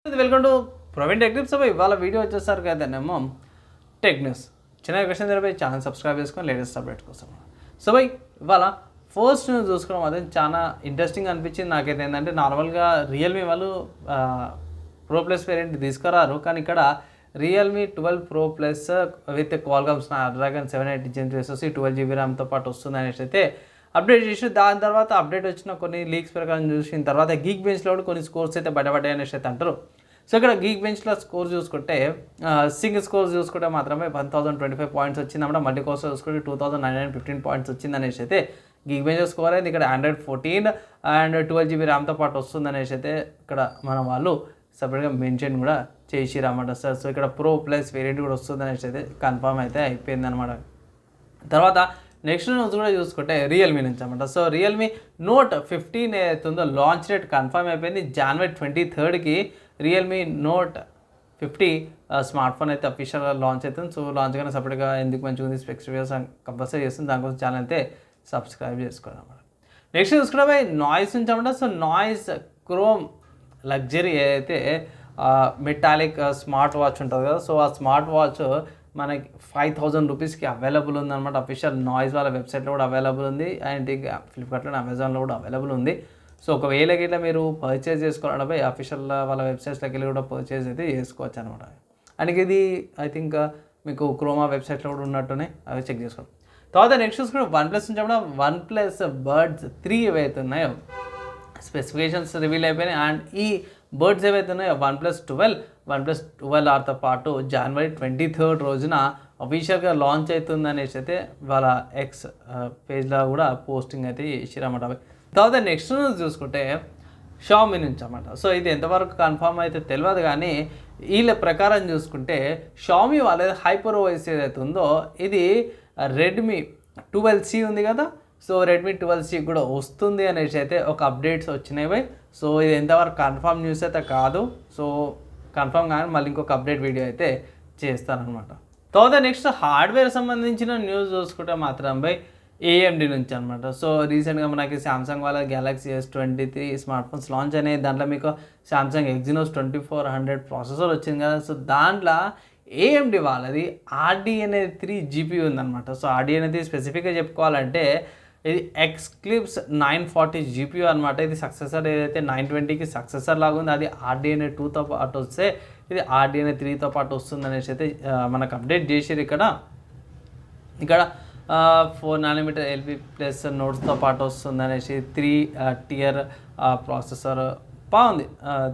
Welcome to Praveen tech tips. ఇవాళ video వచ్చేసరికి కదనేమో tech news. చిన్న క్వశ్చన్ తెరపై ఛానల్ సబ్స్క్రైబ్ చేసుకొని లేటెస్ట్ అప్డేట్ కోసం. సో ఇవాళ ఫస్ట్ న్యూస్ చూసుకోవడం అదే చాలా ఇంట్రెస్టింగ్ అనిపించింది నాకైతే. ఏంటంటే నార్మల్గా రియల్మీ వాళ్ళు ప్రో ప్లస్ వేరియంట్ తీసుకురారు, కానీ ఇక్కడ Realme 12 pro plus with Qualcomm Snapdragon 780 Gen 3 SoC 12GB ర్యామ్తో పాటు వస్తుంది అనేసి అయితే అప్డేట్ చేసి, దాని తర్వాత అప్డేట్ వచ్చిన కొన్ని లీక్స్ ప్రకారం చూసిన తర్వాత గీక్ బెంచ్లో కూడా కొన్ని స్కోర్స్ అయితే బయటపడ్డాయి అనేసి అయితే అంటారు. సో ఇక్కడ గీక్ బెంచ్లో స్కోర్ చూసుకుంటే సింగిల్ స్కోర్స్ చూసుకుంటే మాత్రమే 1025 పాయింట్స్ వచ్చిందన్నమాట. మల్టీ కోర్స్ చూసుకుంటే 2915 పాయింట్స్ వచ్చింది అనేసి అయితే గీక్ బెంచ్ స్కోర్ అయితే ఇక్కడ Android 14 అండ్ 12GB ర్యామ్తో పాటు వస్తుంది అనేసి అయితే ఇక్కడ మన వాళ్ళు సపరేట్గా మెన్షన్ కూడా చేసిరన్నమాట సార్. సో ఇక్కడ ప్రో ప్లస్ వేరియంట్ కూడా వస్తుంది అనేసి అయితే కన్ఫర్మ్ అయితే అయిపోయింది అనమాట. తర్వాత నెక్స్ట్ న్యూస్ కూడా చూసుకుంటే రియల్మీ నుంచి అనమాట. సో రియల్మీ నోట్ 15 ఏదైతుందో లాంచ్ డేట్ కన్ఫర్మ్ అయిపోయింది. January 23కి రియల్మీ నోట్ 50 స్మార్ట్ ఫోన్ అయితే అఫీషియల్గా లాంచ్ అవుతుంది. సో లాంచ్ కానీ సపరేట్గా ఎందుకు మంచిగా ఉంది స్పెక్స్ వీడియోస్ కంపల్సరీ చేస్తుంది, దానికోసం ఛానల్ అయితే సబ్స్క్రైబ్ చేసుకోవాలి అనమాట. నెక్స్ట్ చూసుకుంటే నాయిస్ నుంచి అనమాట. సో నాయిస్ క్రోమ్ లగ్జరీ ఏదైతే మెటాలిక్ స్మార్ట్ వాచ్ ఉంటుంది కదా, సో ఆ స్మార్ట్ వాచ్ మనకి 5000 రూపీస్కి అవైలబుల్ ఉందన్నమాట. అఫీషియల్ నాయిస్ వాళ్ళ వెబ్సైట్లో కూడా అవైలబుల్ ఉంది, అండ్ ఫ్లిప్కార్ట్లో అమెజాన్లో కూడా అవైలబుల్ ఉంది. సో ఒకవేళ ఇట్లా మీరు పర్చేజ్ చేసుకోవాలంటే అఫీషియల్ వాళ్ళ వెబ్సైట్స్లోకి వెళ్ళి కూడా పర్చేజ్ అయితే చేసుకోవచ్చు అనమాట. అండ్ ఇది ఐ థింక్ మీకు క్రోమా వెబ్సైట్లో కూడా ఉన్నట్టునే అవి చెక్ చేసుకోండి. తర్వాత నెక్స్ట్ చూసుకుంటే వన్ప్లస్ నుంచి కూడా వన్ప్లస్ బర్డ్స్ 3 ఏవైతే ఉన్నాయో స్పెసిఫికేషన్స్ రివీల్ అయిపోయినాయి. అండ్ ఈ బర్డ్స్ ఏవైతే ఉన్నాయో వన్ప్లస్ 12 ఆర్తో పాటు January 23rd రోజున అఫీషియల్గా లాంచ్ అవుతుంది అనేసి అయితే వాళ్ళ ఎక్స్ పేజ్లో కూడా పోస్టింగ్ అయితే చేసిరన్నమాట. తర్వాత నెక్స్ట్ న్యూస్ చూసుకుంటే షామీ నుంచి అన్నమాట. సో ఇది ఎంతవరకు కన్ఫర్మ్ అయితే తెలియదు, కానీ వీళ్ళ ప్రకారం చూసుకుంటే షామీ వాళ్ళది హైపర్ ఓఎస్ ఏదైతే ఉందో ఇది రెడ్మీ 12C ఉంది కదా, సో రెడ్మీ 12C కూడా వస్తుంది అనేసి అయితే ఒక అప్డేట్స్ వచ్చినాయి. సో ఇది ఎంతవరకు కన్ఫర్మ్ న్యూస్ అయితే కాదు, సో కన్ఫర్మ్ కానీ మళ్ళీ ఇంకొక అప్డేట్ వీడియో అయితే చేస్తానమాట. తర్వాత నెక్స్ట్ హార్డ్వేర్ సంబంధించిన న్యూస్ చూసుకుంటే మాత్రం AMD నుంచి అనమాట. సో రీసెంట్గా మనకి సామ్సంగ్ వాళ్ళ Galaxy S23 smart phones launch అయినాయి. దాంట్లో మీకు సామ్సంగ్ Exynos 2400 ప్రాసెసర్ వచ్చింది కదా, సో దాంట్లో AMD వాళ్ళది RDNA 3 GPU ఉందన్నమాట. సో RDNA 3 స్పెసిఫిక్గా చెప్పుకోవాలంటే ఇది Xclipse 940 GPU అనమాట. ఇది సక్సెసర్ ఏదైతే 920కి సక్సెసర్ లాగా ఉంది, అది RDNA 2తో పాటు వస్తే ఇది RDNA 3తో పాటు వస్తుంది అనేసి అయితే మనకు అప్డేట్ చేసిరు. ఇక్కడ 4nm LP+ నోట్స్తో పాటు వస్తుంది అనేసి 3 tier ప్రాసెసర్ బాగుంది.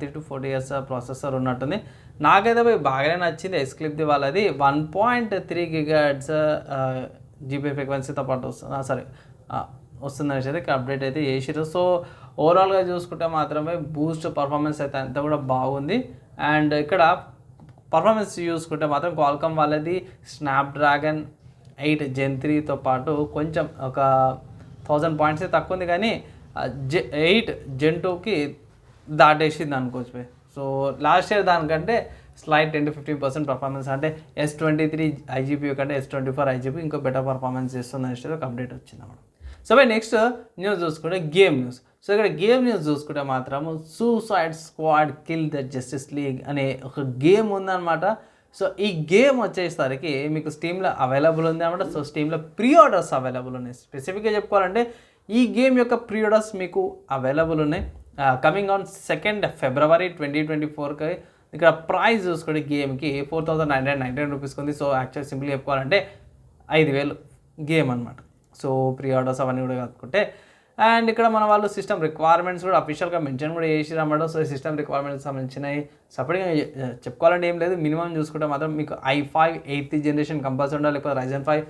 3 to 4 years ప్రాసెసర్ ఉన్నట్టుంది. నాకైతే బాగానే నచ్చింది Xclipse వాళ్ళది 1.3 GHz GPU ఫ్రీక్వెన్సీతో పాటు వస్తుంది వస్తుంది అనేసి అయితే అప్డేట్ అయితే చేసిరు. సో ఓవరాల్గా చూసుకుంటే మాత్రమే బూస్ట్ పర్ఫార్మెన్స్ అయితే అంతా కూడా బాగుంది. అండ్ ఇక్కడ పర్ఫార్మెన్స్ చూసుకుంటే మాత్రం క్వాల్కామ్ వాళ్ళది స్నాప్డ్రాగన్ 8 Gen 3తో పాటు కొంచెం ఒక 1000 పాయింట్స్ తక్కువ ఉంది, కానీ 8 Gen 2కి దాటేసింది అనుకోవచ్చు. సో లాస్ట్ ఇయర్ దానికంటే స్లైట్ 10 to 15% పర్ఫార్మెన్స్, అంటే S23 IGPU కంటే S24 IGPU ఇంకో బెటర్ పర్ఫార్మెన్స్ చేస్తుంది అనేసి ఒక అప్డేట్ వచ్చింది అన్నమాట. సో నెక్స్ట్ న్యూస్ చూసుకుంటే గేమ్ న్యూస్. సో ఇక్కడ గేమ్ న్యూస్ చూసుకుంటే మాత్రం suicide squad kill the justice league అనే ఒక గేమ్ ఉందన్నమాట. సో ఈ గేమ్ వచ్చేసరికి మీకు స్టీమ్లో అవైలబుల్ ఉంది అనమాట. సో స్టీమ్లో ప్రీ ఆర్డర్స్ అవైలబుల్ ఉన్నాయి. స్పెసిఫిక్గా చెప్పుకోవాలంటే ఈ గేమ్ యొక్క ప్రీ ఆర్డర్స్ మీకు అవైలబుల్ ఉన్నాయి. కమింగ్ ఆన్ 2nd February 2024కి ఇక్కడ ప్రైస్ చూసుకుంటే గేమ్కి 4999 రూపీస్కి ఉంది. సో యాక్చువల్ సింపుల్గా చెప్పుకోవాలంటే 5000 గేమ్ అనమాట. సో ప్రీ ఆర్డర్స్ అవన్నీ కూడా కలుపుకుంటే, అండ్ ఇక్కడ మన వాళ్ళు సిస్టమ్ రిక్వైర్మెంట్స్ కూడా అఫీషియల్గా మెన్షన్ కూడా చేసిరన్నమాట. సో సిస్టమ్ రిక్వైర్మెంట్స్ సంబంధించినవి సపరేట్గా చెప్పుకోవాలంటే ఏం లేదు. మినిమం చూసుకుంటే మాత్రం మీకు i5 8th జనరేషన్ కంపల్సరీ ఉండాలి, లేకపోతే Ryzen 5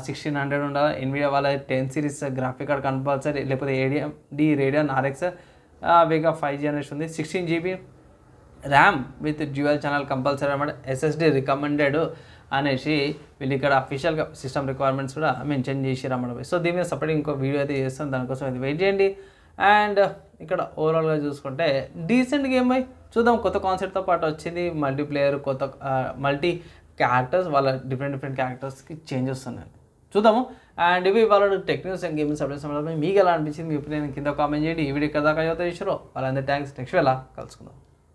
1600 ఉండాలి. NVIDIA వాళ్ళ 10 series గ్రాఫిక్ కార్డ్ కంపల్సరీ, లేకపోతే AMD Radeon RX Vega 5 generation ఉంది. 16GB RAM with dual channel compulsory అనమాట. SSD రికమెండెడ్ అనేసి వీళ్ళు ఇక్కడ అఫీషియల్గా సిస్టమ్ రిక్వైర్మెంట్స్ కూడా మెన్షన్ చేసిరన్నమాట. సో దీని మీద సపరేట్ ఇంకో వీడియో అయితే చేస్తాను, దానికోసం అయితే వెయిట్ చేయండి. అండ్ ఇక్కడ ఓవరాల్గా చూసుకుంటే డీసెంట్ గేమ్ చూద్దాం. కొత్త కాన్సెప్ట్తో పాటు వచ్చింది, మల్టీప్లేయర్, కొత్త మల్టీ క్యారెక్టర్స్, వాళ్ళ డిఫరెంట్ క్యారెక్టర్స్కి చేంజ్ వస్తున్నాయి, చూద్దాము. అండ్ ఇవి వాళ్ళ tech news and gaming subjects మీకు ఎలా అనిపించింది మీ ఒపీనియన్ కింద కామెంట్ చేయండి. ఈ వీడియో ఇక్కడ దాకా యూత ఇచ్చారో వాళ్ళందరూ థ్యాంక్స్. నెక్స్ట్ వేళ కలుసుకుందాం.